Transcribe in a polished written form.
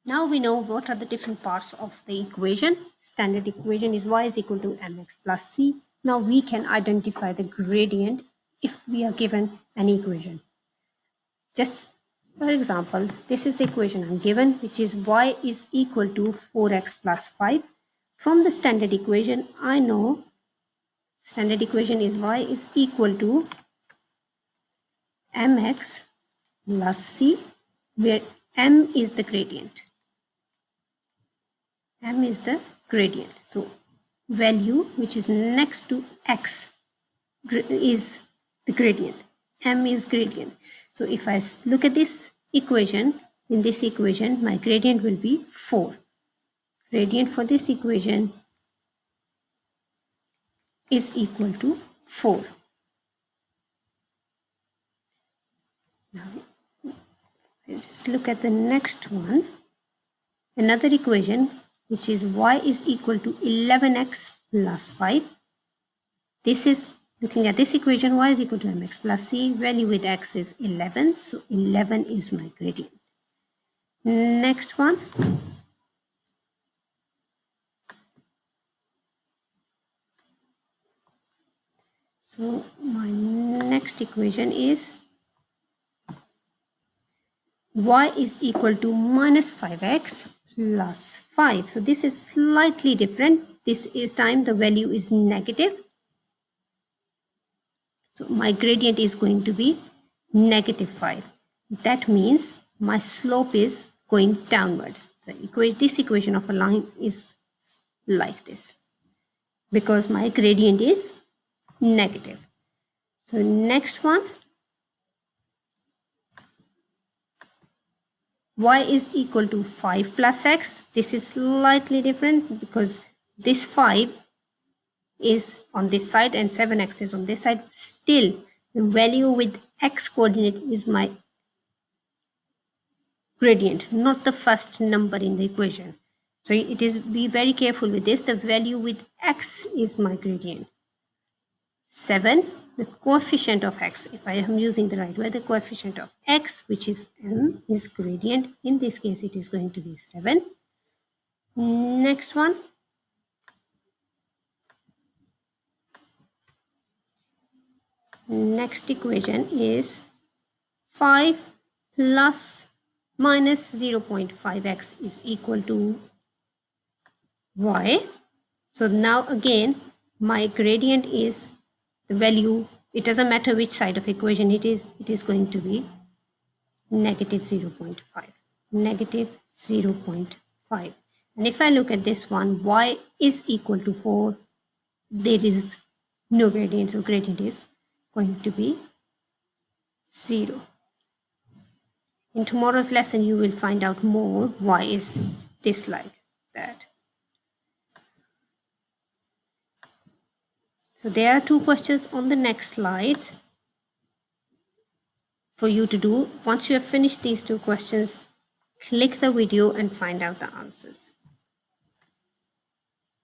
Now we know what are the different parts of the equation. Standard equation is y is equal to mx plus c. Now we can identify the gradient if we are given an equation. Just for example, this is the equation I'm given, which is y is equal to 4x plus 5. From the standard equation, I know standard equation is y is equal to mx plus c, where m is the gradient. M is the gradient. So value which is next to x is the gradient. M is gradient. So if I look at this equation, in this equation, my gradient will be 4. Gradient for this equation is equal to 4. Now, just look at the next one. Another equation which is y is equal to 11x plus 5. This is looking at this equation, y is equal to mx plus c. Value with x is 11. So 11 is my gradient. Next one. So my next equation is y is equal to minus 5x plus 5. So this is slightly different. This is time the value is negative. So my gradient is going to be negative 5. That means my slope is going downwards. So this equation of a line is like this because my gradient is negative. So next one, y is equal to 5 plus x. This is slightly different because this 5 is on this side and 7x is on this side. Still, the value with x coordinate is my gradient, not the first number in the equation. So it is, be very careful with this. The value with x is my gradient. 7, the coefficient of x, if I am using the right way, the coefficient of x, which is m, is gradient. In this case, it is going to be 7. Next one. Next equation is 5 plus minus 0.5x is equal to y. So now again, my gradient is the value, it doesn't matter which side of equation it is going to be negative 0.5. Negative 0.5. And if I look at this one, y is equal to 4, there is no gradient, so gradient is going to be 0. In tomorrow's lesson, you will find out more why is this like that. So there are 2 questions on the next slides for you to do. Once you have finished these 2 questions, click the video and find out the answers.